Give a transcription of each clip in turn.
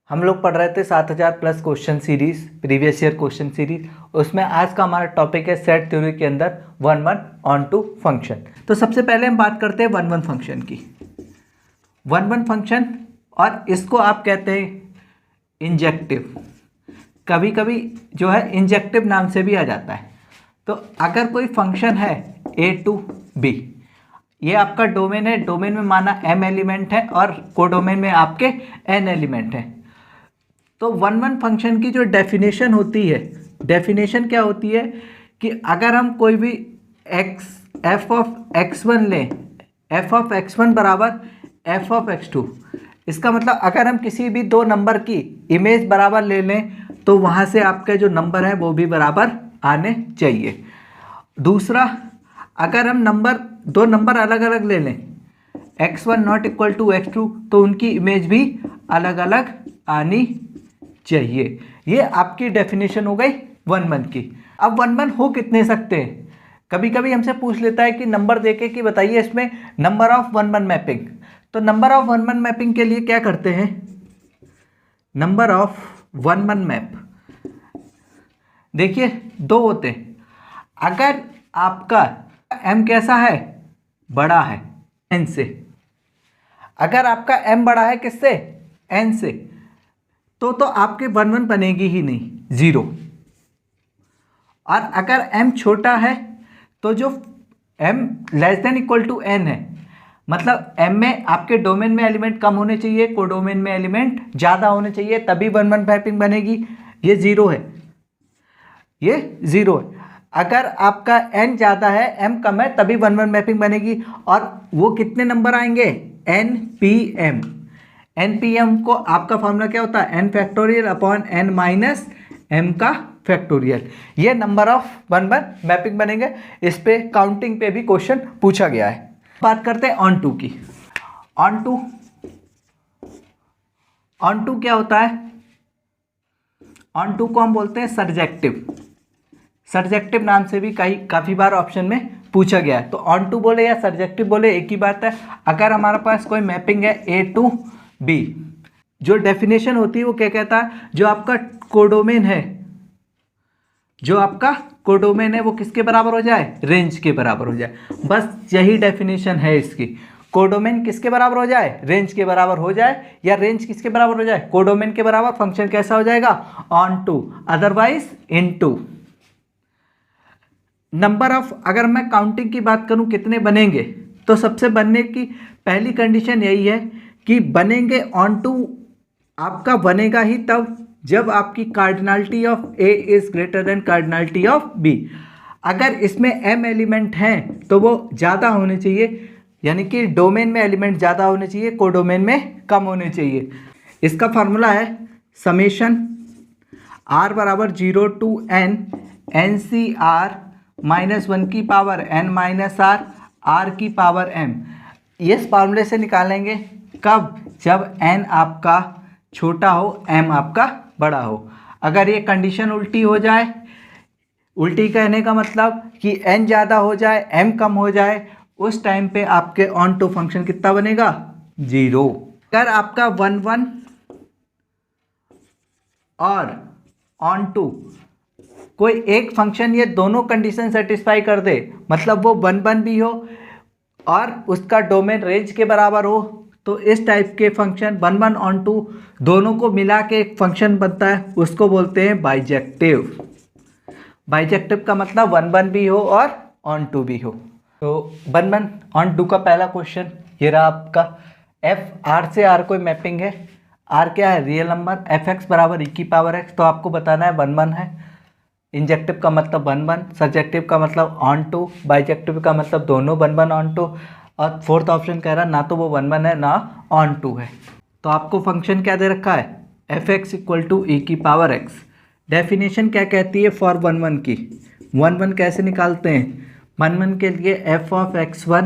हम लोग पढ़ रहे थे 7000 plus question series, previous year question series. उसमें आज का हमारा टॉपिक है सेट थ्योरी के अंदर 1 ऑन टू फंक्शन। तो सबसे पहले हम बात करते हैं 1 फंक्शन की। 1 फंक्शन, और इसको आप कहते हैं इंजेक्टिव, कभी कभी जो है इंजेक्टिव नाम से भी आ जाता है। तो अगर कोई फंक्शन है a टू b, ये आपका डोमेन है, डोमेन में माना m एलिमेंट है और कोडोमेन में आपके n एलिमेंट है। तो 1 फंक्शन की जो डेफिनेशन होती है, डेफिनेशन क्या होती है कि अगर हम कोई भी f ऑफ x1 लें, f ऑफ x1 बराबर f ऑफ x2, इसका मतलब अगर हम किसी भी दो नंबर की इमेज बराबर ले लें तो वहाँ से आपके जो नंबर है वो भी बराबर आने चाहिए। दूसरा, अगर हम दो नंबर अलग अलग ले लें, x1 not equal to x2, तो उनकी इमेज भी अलग अलग आनी चाहिए। ये आपकी डेफिनेशन हो गई 1 की। अब 1 हो कितने सकते हैं? कभी कभी हमसे पूछ लेता है कि नंबर देके कि बताइए इसमें नंबर ऑफ 1 मैपिंग। तो नंबर ऑफ 1 मैपिंग के लिए क्या करते हैं? नंबर ऑफ 1 मैप देखिए दो होते हैं। अगर आपका m कैसा है? बड़ा है n से। अगर आपका m बड़ा है किससे? n से, तो आपके 1 बनेगी ही नहीं, 0। और अगर m छोटा है तो जो m less than equal to n है, मतलब m में आपके डोमेन में एलिमेंट कम होने चाहिए, कोडोमेन में एलिमेंट ज़्यादा होने चाहिए, तभी 1 मैपिंग बनेगी। ये 0 है, ये 0 है। अगर आपका n ज़्यादा है, m कम है, तभी 1 मैपिंग बनेगी। और वो कितने नंबर आएंगे? npm। npm को आपका फॉर्मूला क्या होता है? n factorial upon n minus m का फैक्टोरियल। ये नंबर ऑफ 1 मैपिंग बनेंगे। इस पे काउंटिंग पे भी क्वेश्चन पूछा गया है। बात करते हैं ऑन टू की। ऑन टू क्या होता है? ऑन टू को हम बोलते हैं सरजेक्टिव। सरजेक्टिव नाम से भी काफ़ी बार ऑप्शन में पूछा गया है। तो ऑन टू बोले या सरजेक्टिव बोले एक ही बात है। अगर हमारे पास कोई मैपिंग है a टू b, जो डेफिनेशन होती है वो क्या कहता है? जो आपका कोडोमेन है, वो किसके बराबर हो जाए? रेंज के बराबर हो जाए। बस यही डेफिनेशन है इसकी। कोडोमेन किसके बराबर हो जाए? रेंज के बराबर हो जाए, या रेंज किसके बराबर हो जाए? कोडोमेन के बराबर। फंक्शन कैसा हो जाएगा? Onto, otherwise into. Number of, अगर मैं काउंटिंग की बात करूं कितने बनेंगे, तो सबसे बनने की पहली कंडीशन यही है कि बनेंगे ऑन टू आपका बनेगा ही तब जब आपकी cardinality of a is greater than cardinality of b। अगर इसमें m एलिमेंट हैं तो वो ज़्यादा होने चाहिए, यानी कि डोमेन में एलिमेंट ज़्यादा होने चाहिए, कोडोमेन में कम होने चाहिए। इसका फार्मूला है समेशन r बराबर 0 टू n NCr -1 की पावर n माइनस r की पावर m। इस फार्मूले से निकालेंगे कब? जब n आपका छोटा हो, m आपका बड़ा हो। अगर ये कंडीशन उल्टी हो जाए, उल्टी कहने का मतलब कि n ज़्यादा हो जाए, m कम हो जाए, उस टाइम पे आपके ऑन टू फंक्शन कितना बनेगा? 0। अगर आपका 1 और ऑन टू कोई एक फंक्शन ये दोनों कंडीशन सेटिस्फाई कर दे, मतलब वो 1 भी हो और उसका डोमेन रेंज के बराबर हो, तो इस टाइप के फंक्शन 1 ऑन टू दोनों को मिला के एक फंक्शन बनता है, उसको बोलते हैं बाइजेक्टिव। बाइजेक्टिव का मतलब 1 भी हो और ऑन टू भी हो। तो 1 ऑन टू का पहला क्वेश्चन ये रहा आपका। f r से r कोई मैपिंग है, r क्या है? Real number. fx बराबर e की पावर x, तो आपको बताना है 1 है। इंजेक्टिव का मतलब 1, सब्जेक्टिव का मतलब ऑन टू, बाइजेक्टिव का मतलब दोनों 1 ऑन टू। और फोर्थ ऑप्शन कह रहा ना तो वो 1 है ना ऑन टू है। तो आपको फंक्शन क्या दे रखा है? fx इक्वल टू e की पावर x। डेफिनेशन क्या कहती है फॉर 1 की? 1 कैसे निकालते हैं? 1 के लिए f ऑफ x1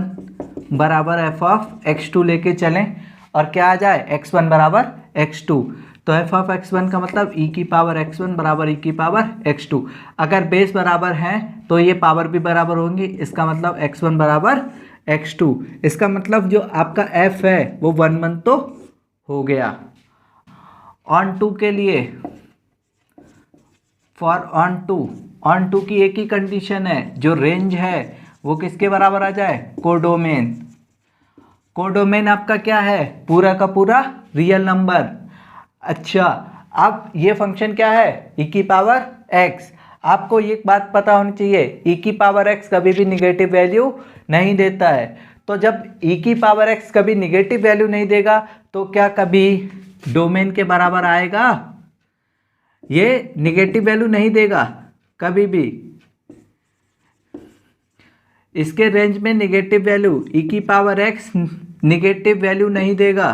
बराबर f ऑफ x2 लेके चलें, और क्या आ जाए? x1 बराबर x2। तो f ऑफ x1 का मतलब e की पावर x1 बराबर e की पावर x2। अगर बेस बराबर हैं तो ये पावर भी बराबर होंगी, इसका मतलब x1 बराबर x2। इसका मतलब जो आपका f है वो 1 तो हो गया। ऑन टू के लिए, फॉर ऑन टू की एक ही कंडीशन है, जो रेंज है वो किसके बराबर आ जाए, कोडोमेन। कोडोमेन आपका क्या है, पूरा का पूरा रियल नंबर। अच्छा, अब ये फंक्शन क्या है, e की पावर x। आपको ये बात पता होनी चाहिए, e की पावर x कभी भी निगेटिव वैल्यू नहीं देता है। तो जब e की पावर x कभी निगेटिव वैल्यू नहीं देगा तो क्या कभी डोमेन के बराबर आएगा, ये निगेटिव वैल्यू नहीं देगा कभी भी। इसके रेंज में निगेटिव वैल्यू, e की पावर x निगेटिव वैल्यू नहीं देगा।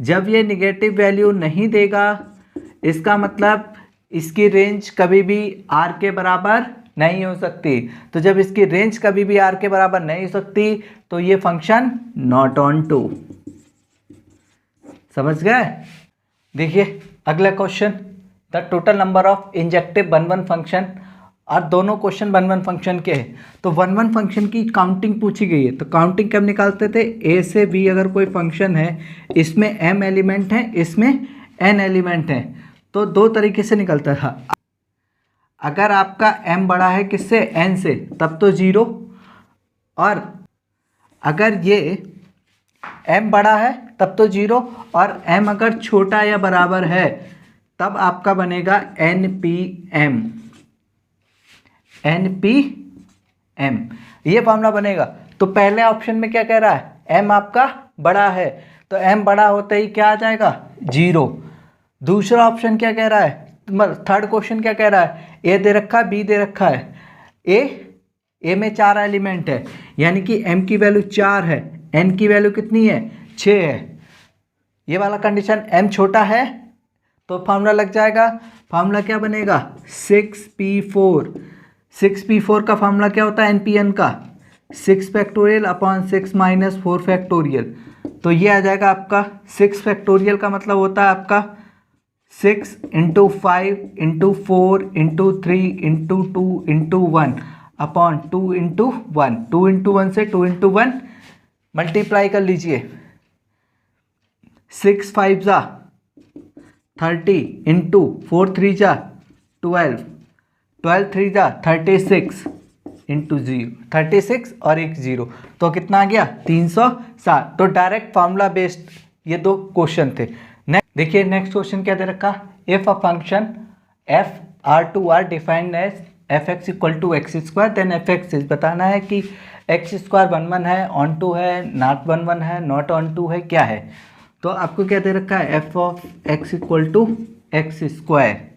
जब ये निगेटिव वैल्यू नहीं देगा, इसका मतलब इसकी रेंज कभी भी r के बराबर नहीं हो सकती। तो जब इसकी रेंज कभी भी r के बराबर नहीं हो सकती तो ये फंक्शन नॉट ऑन टू। समझ गए। देखिए अगला question, the total number of injective 1 1 function. और दोनों क्वेश्चन 1 1 फंक्शन के हैं। तो 1 1 फंक्शन की काउंटिंग पूछी गई है। तो काउंटिंग कब निकालते थे, ए से बी अगर कोई फंक्शन है, इसमें m एलिमेंट है, इसमें n एलिमेंट है, तो दो तरीके से निकलता था। अगर आपका m बड़ा है किससे, n से, तब तो 0। और अगर ये m बड़ा है तब तो 0, और m अगर छोटा या बराबर है तब आपका बनेगा npm। ये फॉर्मूला बनेगा। तो पहले ऑप्शन में क्या कह रहा है, m आपका बड़ा है, तो m बड़ा होते ही क्या आ जाएगा, 0। दूसरा ऑप्शन क्या कह रहा है, थर्ड क्वेश्चन क्या कह रहा है, a दे रखा है, b दे रखा है। a में 4 एलिमेंट है, यानी कि m की वैल्यू 4 है, n की वैल्यू कितनी है, 6 है। ये वाला कंडीशन m छोटा है तो फार्मूला लग जाएगा। फार्मूला क्या बनेगा, 6p4। 6p4 का फार्मूला क्या होता है, npn का, 6 फैक्टोरियल अपॉन 6 माइनस 4 फैक्टोरियल। तो ये आ जाएगा आपका 6 फैक्टोरियल का मतलब होता है आपका 6 into 5 into 4 into 3 into 2 into 1 upon 2 into 1। 2 into 1 से 2 इंटू 1 मल्टीप्लाई कर लीजिए। 6 5 जा 30 इंटू 4 3 जा 12, 12 3 जा 36 इंटू 0, 36 और एक 0, तो कितना आ गया, 360। तो डायरेक्ट फार्मूला बेस्ड ये दो क्वेश्चन थे। नेक्स्ट देखिए, नेक्स्ट क्वेश्चन क्या दे रखा, if a function F R to R defined as F X equal to X square then F X is. बताना है कि एक्स स्क्वायर 1 1 है, ऑन टू है, नॉट 1 1 है, नॉट ऑन टू है, क्या है। तो आपको क्या दे रखा है, F of X equal to X square.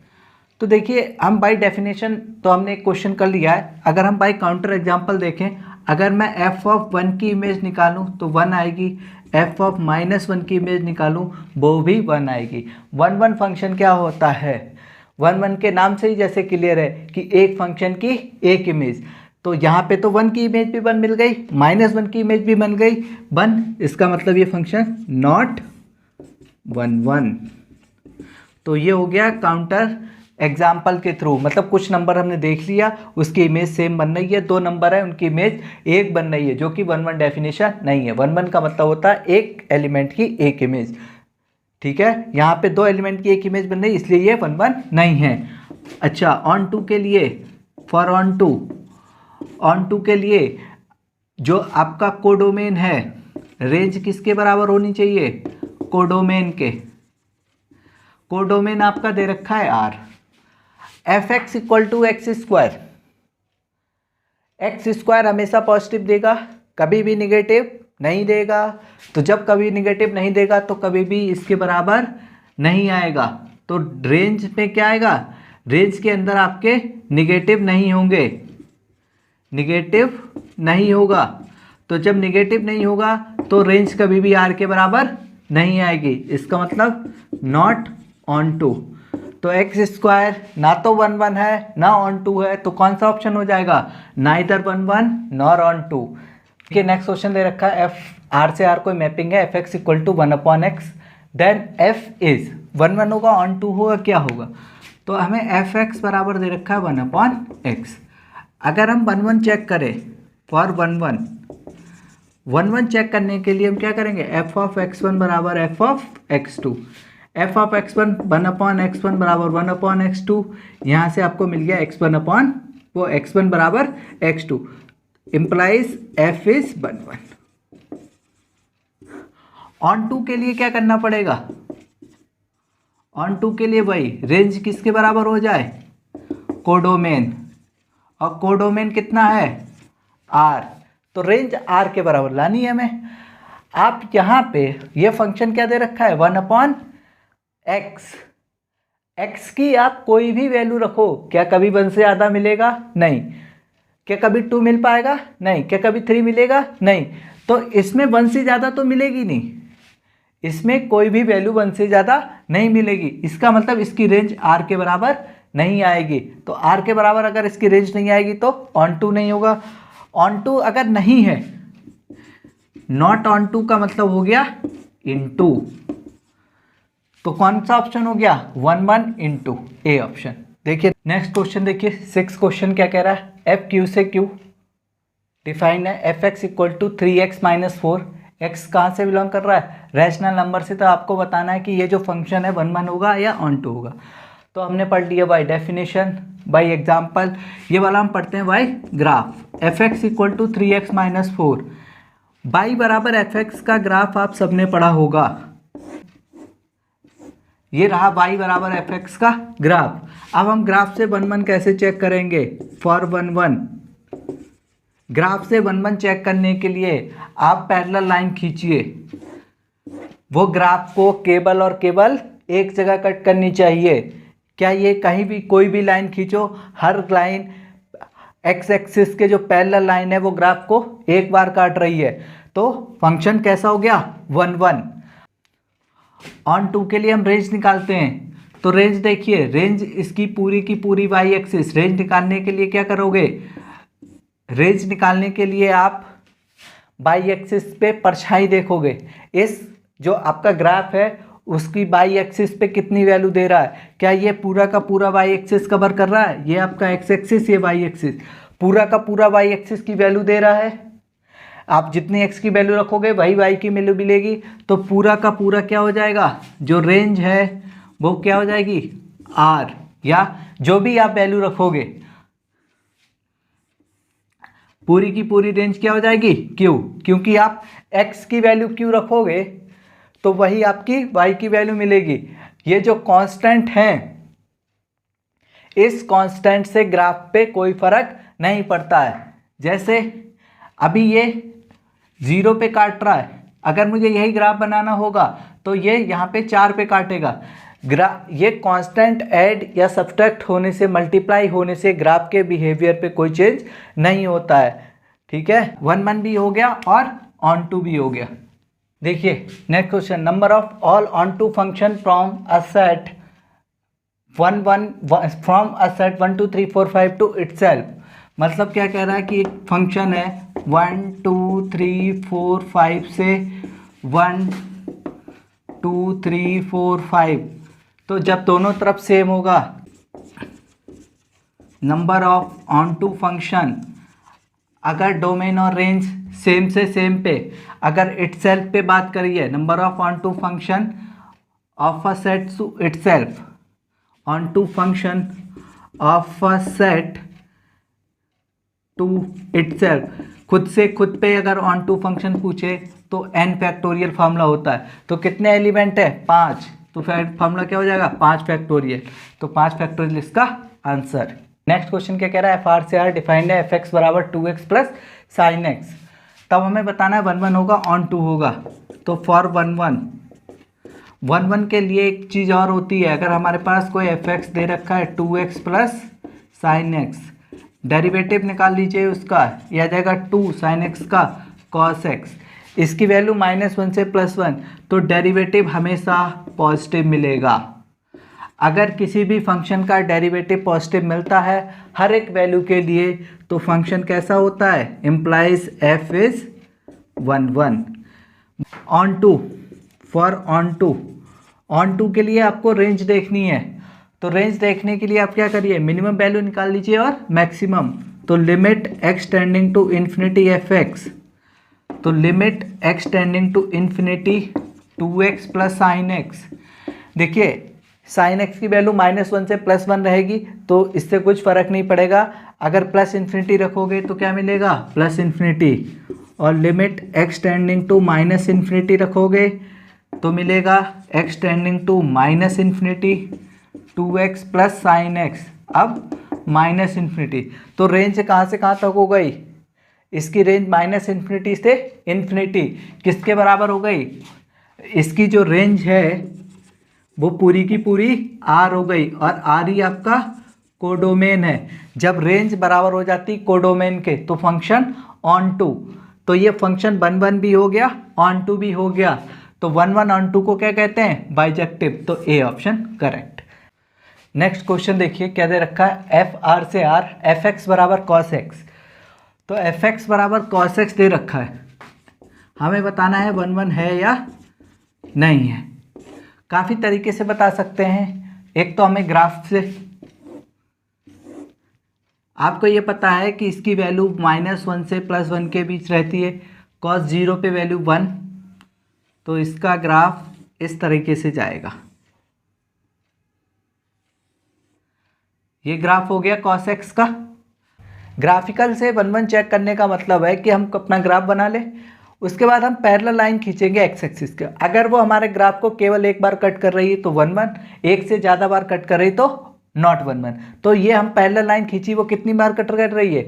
तो देखिए हम बाय डेफिनेशन तो हमने एक क्वेश्चन कर लिया है। अगर हम बाय काउंटर एग्जांपल देखें, अगर मैं एफ ऑफ 1 की इमेज निकालूं तो 1 आएगी, एफ ऑफ -1 की इमेज निकालूं वो भी 1 आएगी। 1 1 फंक्शन क्या होता है, 1 1 के नाम से ही जैसे क्लियर है कि एक फंक्शन की एक इमेज। तो यहाँ पे तो 1 की इमेज भी 1 मिल गई, -1 की इमेज भी बन गई 1, इसका मतलब ये फंक्शन नॉट 1 1। तो ये हो गया काउंटर एग्जाम्पल के थ्रू, मतलब कुछ नंबर हमने देख लिया, उसकी इमेज सेम बन रही है, 2 नंबर है उनकी इमेज एक बन रही है, जो कि 1 1 डेफिनेशन नहीं है। 1 1 का मतलब होता है एक एलिमेंट की एक इमेज, ठीक है। यहाँ पे 2 एलिमेंट की एक इमेज बन रही है, इसलिए ये 1 1 नहीं है। अच्छा, ऑन टू के लिए, फॉर ऑन टू के लिए जो आपका कोडोमेन है, रेंज किसके बराबर होनी चाहिए, कोडोमेन के। कोडोमेन आपका दे रखा है R. F X equal to X square, X square हमेशा पॉजिटिव देगा, कभी भी निगेटिव नहीं देगा। तो जब कभी निगेटिव नहीं देगा तो कभी भी इसके बराबर नहीं आएगा। तो रेंज में क्या आएगा, रेंज के अंदर आपके निगेटिव नहीं होंगे, निगेटिव नहीं होगा। तो जब निगेटिव नहीं होगा तो रेंज कभी भी आर के बराबर नहीं आएगी, इसका मतलब नॉट ऑन टू। तो एक्स स्क्वायर ना तो 1 1 है ना ऑन टू है, तो कौन सा ऑप्शन हो जाएगा, नाइदर 1 1 नॉर ऑन टू। ठीक है, नेक्स्ट क्वेश्चन दे रखा है, एफ आर से आर कोई मैपिंग है, F X equal to 1 upon X, then F is 1 1 होगा, ऑन टू होगा, क्या होगा। तो हमें एफ एक्स बराबर दे रखा है 1 अपॉन एक्स। अगर हम 1 1 चेक करें, फॉर 1 1 चेक करने के लिए हम क्या करेंगे, एफ ऑफ x1 बराबर F of x2। F of x1 1/x1 बराबर 1/x2, यहाँ से आपको मिल गया x1 बराबर x2, implies f is 1 onto के लिए क्या करना पड़ेगा? ऑन टू के लिए भाई रेंज किसके बराबर हो जाए? कोडोमेन, और कोडोमेन कितना है? r, तो रेंज r के बराबर लानी है हमें। आप यहाँ पे ये फंक्शन क्या दे रखा है? 1/x, x की आप कोई भी वैल्यू रखो, क्या कभी 1 से ज़्यादा मिलेगा? नहीं। क्या कभी 2 मिल पाएगा? नहीं। क्या कभी 3 मिलेगा? नहीं। तो इसमें 1 से ज़्यादा तो मिलेगी नहीं, इसमें कोई भी वैल्यू 1 से ज़्यादा नहीं मिलेगी। इसका मतलब इसकी रेंज r के बराबर नहीं आएगी। तो r के बराबर अगर इसकी रेंज नहीं आएगी तो ऑन टू नहीं होगा। ऑन टू अगर नहीं है, नॉट ऑन टू का मतलब हो गया इनटू, तो कौन सा ऑप्शन हो गया? 1 इंटू ए ऑप्शन। देखिए नेक्स्ट क्वेश्चन, देखिए 6 क्वेश्चन क्या कह रहा है? एफ क्यू से क्यू डिफाइन है, F X equal to 3x minus 4, X कहाँ से बिलोंग कर रहा है? रैशनल नंबर से। तो आपको बताना है कि ये जो फंक्शन है 1 होगा या ऑन टू होगा। तो हमने पढ़ लिया बाय डेफिनेशन, बाय एग्जाम्पल। ये वाला हम पढ़ते हैं by graph. F X equal to 3x minus 4, Y बराबर एफ एक्स का ग्राफ आप सबने पढ़ा होगा। ये रहा y बराबर एफ एक्स का ग्राफ। अब हम ग्राफ से 1 कैसे चेक करेंगे? फॉर 1 ग्राफ से 1 चेक करने के लिए आप पैरेलल लाइन खींचिए। वो ग्राफ को केवल और केवल एक जगह कट करनी चाहिए। क्या ये कहीं भी कोई भी लाइन खींचो, हर लाइन एक्स एक्सिस के जो पैरेलल लाइन है वो ग्राफ को एक बार काट रही है। तो फंक्शन कैसा हो गया? 1 ऑन टू के लिए हम रेंज निकालते हैं। तो रेंज देखिए, रेंज इसकी पूरी की पूरी वाई एक्सिस। रेंज निकालने के लिए क्या करोगे? रेंज निकालने के लिए आप वाई एक्सिस पे परछाई देखोगे। इस जो आपका ग्राफ है उसकी वाई एक्सिस पे कितनी वैल्यू दे रहा है? क्या ये पूरा का पूरा वाई एक्सिस कवर कर रहा है? ये आपका एक्स एक्सिस, ये वाई एक्सिस, पूरा का पूरा वाई एक्सिस की वैल्यू दे रहा है। आप जितनी एक्स की वैल्यू रखोगे वही वाई की वैल्यू मिलेगी। तो पूरा का पूरा क्या हो जाएगा? जो रेंज है वो क्या हो जाएगी? आर, या जो भी आप वैल्यू रखोगे पूरी की पूरी रेंज क्या हो जाएगी? क्यू, क्योंकि आप एक्स की वैल्यू क्यू रखोगे तो वही आपकी वाई की वैल्यू मिलेगी। ये जो कांस्टेंट हैं, इस कांस्टेंट से ग्राफ पे कोई फर्क नहीं पड़ता है। जैसे अभी ये 0 पे काट रहा है, अगर मुझे यही ग्राफ बनाना होगा तो ये यहाँ पे 4 पे काटेगा। ये कांस्टेंट ऐड या सब्ट्रैक्ट होने से, मल्टीप्लाई होने से ग्राफ के बिहेवियर पे कोई चेंज नहीं होता है। ठीक है, 1 भी हो गया और ऑन टू भी हो गया। देखिए next question, number of all onto function from a set 1 2 3 4 5 to itself. मतलब क्या कह रहा है कि एक फंक्शन है 1 2 3 4 5 से 1 2 3 4 5, तो जब दोनों तरफ सेम होगा number of onto function, अगर डोमेन और रेंज सेम से सेम पे, अगर इटसेल्फ पे बात करिए, number of onto function of a set to itself, onto function of a set to itself, खुद से खुद पे अगर ऑन टू फंक्शन पूछे तो n फैक्टोरियल फार्मूला होता है। तो कितने एलिमेंट है? 5, तो फार्मूला क्या हो जाएगा? 5 फैक्टोरियल। तो 5 फैक्टोरियल इसका आंसर। नेक्स्ट क्वेश्चन क्या कह रहा है? एफ आर से आर डिफाइंड है, एफ एक्स बराबर 2x प्लस साइन एक्स। तब हमें बताना है 1 होगा ऑन टू होगा। तो फॉर 1 के लिए एक चीज़ और होती है, अगर हमारे पास कोई एफ एक्स दे रखा है 2x plus sine x, derivative निकाल लीजिए उसका, यह आ जाएगा 2 साइन एक्स का कॉस एक्स। इसकी वैल्यू -1 से +1, तो डेरिवेटिव हमेशा पॉजिटिव मिलेगा। अगर किसी भी फंक्शन का डेरिवेटिव पॉजिटिव मिलता है हर एक वैल्यू के लिए, तो फंक्शन कैसा होता है? Implies F is 1 onto. For onto के लिए आपको रेंज देखनी है, तो रेंज देखने के लिए आप क्या करिए? मिनिमम वैल्यू निकाल लीजिए और मैक्सिमम। तो limit x tending to infinity f x, तो limit x tending to infinity 2x plus sine x देखिए साइन एक्स की वैल्यू -1 से +1 रहेगी तो इससे कुछ फ़र्क नहीं पड़ेगा। अगर प्लस इन्फिनिटी रखोगे तो क्या मिलेगा, प्लस इन्फिनिटी, और limit x tending to minus infinity रखोगे तो मिलेगा x tending to minus infinity 2x plus sine x, अब माइनस इन्फिनिटी। तो रेंज कहाँ से कहाँ तक हो गई, इसकी रेंज -इन्फिनिटी से इन्फिनिटी किसके बराबर हो गई, इसकी जो रेंज है वो पूरी की पूरी R हो गई, और R ही आपका कोडोमेन है। जब रेंज बराबर हो जाती कोडोमेन के तो फंक्शन ऑन टू, तो ये फंक्शन 1 1 भी हो गया, ऑन टू भी हो गया, तो 1 1 ऑन टू को क्या कहते हैं, बाइजेक्टिव। तो A option correct. Next question देखिए क्या दे रखा है, एफ आर से आर एफ एक्स बराबर कॉस एक्स। तो एफ एक्स बराबर कॉस एक्स दे रखा है, हमें बताना है 1 1 है या नहीं है। काफ़ी तरीके से बता सकते हैं। एक तो हमें ग्राफ से, आपको ये पता है कि इसकी वैल्यू -1 से +1 के बीच रहती है, cos 0 पे वैल्यू 1, तो इसका ग्राफ इस तरीके से जाएगा। ये ग्राफ हो गया cos x का। ग्राफिकल से 1 1 चेक करने का मतलब है कि हम अपना ग्राफ बना लें, उसके बाद हम पैरेलल लाइन खींचेंगे एक्स एक्सिस के। अगर वो हमारे ग्राफ को केवल एक बार कट कर रही है तो 1 1, एक से ज़्यादा बार कट कर रही तो नॉट 1 1। तो ये हम पैरेलल लाइन खींची, वो कितनी बार कट कर रही है,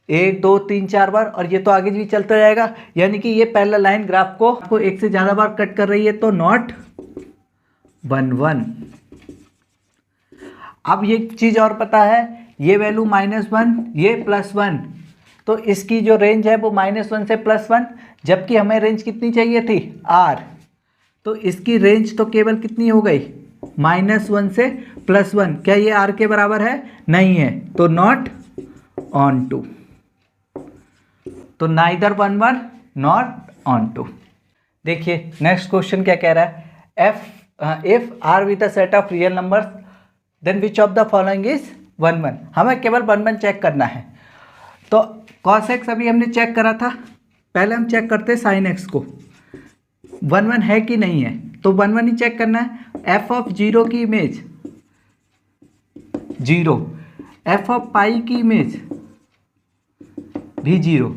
1 2 3 4 बार, और ये तो आगे भी चलता जाएगा, यानी कि ये पैरेलल लाइन ग्राफ को एक से ज़्यादा बार कट कर रही है तो नॉट 1 1। अब ये चीज़ और पता है, ये वैल्यू -1, ये +1, तो इसकी जो रेंज है वो -1 से +1, जबकि हमें रेंज कितनी चाहिए थी, R, तो इसकी रेंज तो केवल कितनी हो गई, -1 से +1। क्या ये R के बराबर है, नहीं है, तो नॉट ऑन टू, तो नाइदर 1 1 नॉट ऑन टू। देखिए नेक्स्ट क्वेश्चन क्या कह रहा है, if R with a set of real numbers then which of the following is 1 1। हमें केवल 1 1 चेक करना है। तो cos x अभी हमने चेक करा था, पहले हम चेक करते हैं sin x को, 1 1 है कि नहीं है, तो 1 1 ही चेक करना है। f ऑफ 0 की इमेज 0, f ऑफ पाई की इमेज भी 0,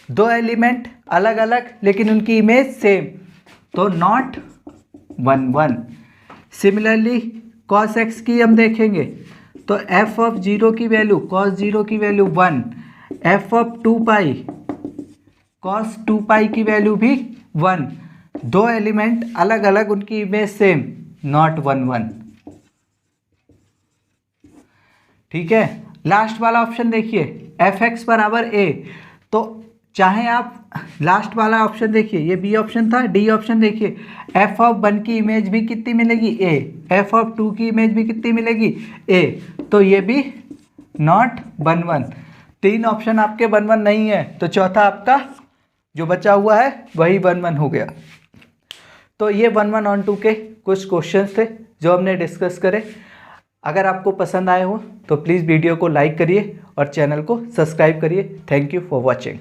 दो एलिमेंट अलग अलग लेकिन उनकी इमेज सेम, तो नॉट 1 1। सिमिलरली cos x की हम देखेंगे तो f ऑफ 0 की वैल्यू, cos 0 की value 1, f of 2 pi cos 2 पाई की वैल्यू भी 1, दो एलिमेंट अलग अलग उनकी इमेज सेम, नॉट 1 1। ठीक है, लास्ट वाला ऑप्शन देखिए एफ एक्स बराबर ए, तो चाहे आप लास्ट वाला ऑप्शन देखिए, ये बी ऑप्शन था, डी ऑप्शन देखिए, एफ ऑफ 1 की इमेज भी कितनी मिलेगी, ए, एफ ऑफ 2 की इमेज भी कितनी मिलेगी, ए, तो ये भी नॉट 1 1। 3 ऑप्शन आपके 1 1 नहीं है, तो चौथा आपका जो बचा हुआ है वही 1 1 हो गया। तो ये 1 1 ऑन 2 के कुछ क्वेश्चंस थे जो हमने डिस्कस करे। अगर आपको पसंद आए हो तो प्लीज़ वीडियो को लाइक करिए और चैनल को सब्सक्राइब करिए। Thank you for watching.